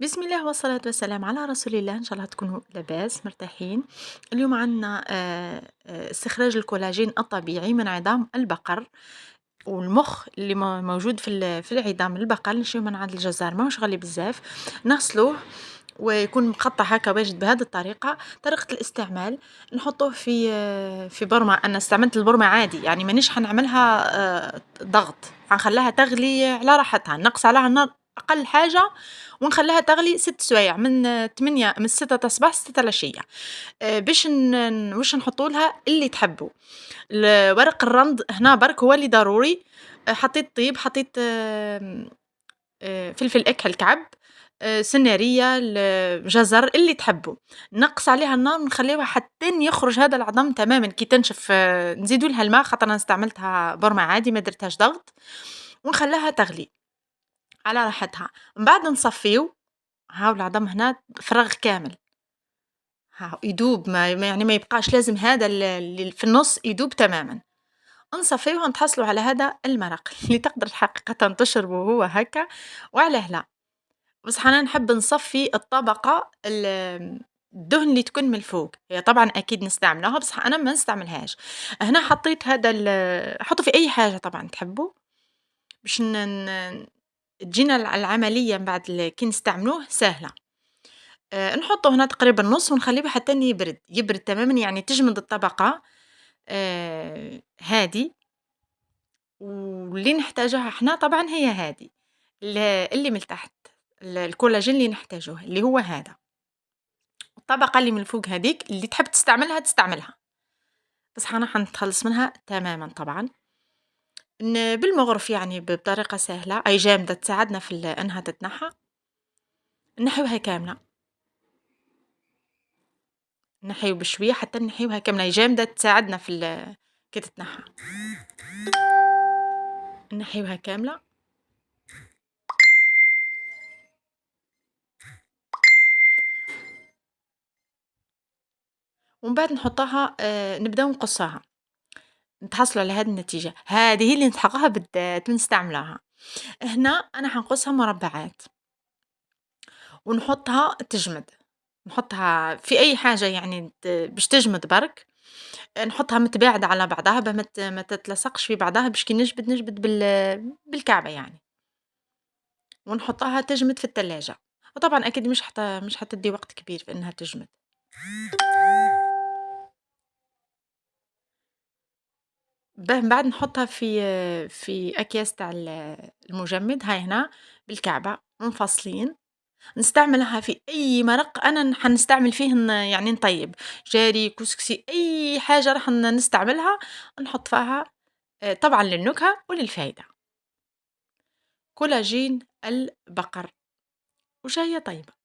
بسم الله والصلاة والسلام على رسول الله، إن شاء الله تكونوا لاباس مرتاحين. اليوم عندنا استخراج الكولاجين الطبيعي من عظام البقر، والمخ اللي موجود في العظام البقر نشريوه من عند الجزار، ماهوش غالي بزاف. نغسلوه ويكون مقطع هكا واجد بهذه الطريقة. طريقة الاستعمال: نحطوه في برمة. أنا استعملت البرمة عادي، يعني مانيش حنعملها ضغط، حنخليها تغلي على راحتها، نقص عليها النار أقل حاجة ونخليها تغلي 6 سوايع، من 6 تاع الصباح 6 تاع العشية. باش واش نحطوا لها اللي تحبوا. ورق الرند هنا برك هو اللي ضروري. حطيت طيب، حطيت فلفل أكحل كعب، سنارية، جزر، اللي تحبوا. نقص عليها النار ونخليوها حتى يخرج هذا العظم تماما. كي تنشف نزيدوا لها الماء، خاطر انا استعملتها برمة عادي ما درتهاش ضغط، ونخليها تغلي على راحتها. من بعد نصفيو. هاو العظم هنا فراغ كامل، هاو يدوب، يعني ما يبقاش، لازم هذا اللي في النص يدوب تماما. نصفيوه ونتحصلوا على هذا المرق اللي تقدر حقيقة تشربه هو هكا، وعلاه لا. بصح أنا نحب نصفي الطبقة الدهن اللي تكون من الفوق. هي طبعا أكيد نستعملوها، بصح أنا ما نستعملهاش. هنا حطيت هذا حطوا في أي حاجة طبعا تحبوا باش تجينا العملية من بعد كي نستعملوه سهلة. نحطه هنا تقريبا نص ونخليه حتى يبرد تماما، يعني تجمد الطبقة هادي. واللي نحتاجها احنا طبعا هي هادي، اللي من تحت، الكولاجين اللي نحتاجوه اللي هو هذا. الطبقة اللي من الفوق هذيك اللي تحب تستعملها، بصح أنا حنتخلص منها تماما طبعا. بالمغرف، يعني بطريقة سهلة أي جامدة تساعدنا في أنها تتنحى. نحيوها كاملة، نحيو بشوية حتى نحيوها كاملة. هي جامدة تساعدنا في كي تتنحى. نحيوها كاملة. ومن بعد نحطها، نبداو نقصها، نتحصلوا على هذه النتيجة. هذه هي اللي نتحققها بالذات ونستعملها. هنا أنا حنقصها مربعات ونحطها تجمد. نحطها في أي حاجة يعني باش تجمد برك. نحطها متباعدة على بعضها باه ما تتلصقش في بعضها، باش كي نجبد بالكعبة يعني. ونحطها تجمد في الثلاجة، وطبعا أكيد مش حتدي وقت كبير في إنها تجمد. باه من بعد نحطها في أكياس تاع المجمد. هاي هنا بالكعبة منفصلين. نستعملها في أي مرق أنا حنستعمل فيه، يعني نطيب جاري، كسكسي، أي حاجة راح نستعملها نحط فيها، طبعا للنكهة وللفايدة. كولاجين البقر وجاية طيبة.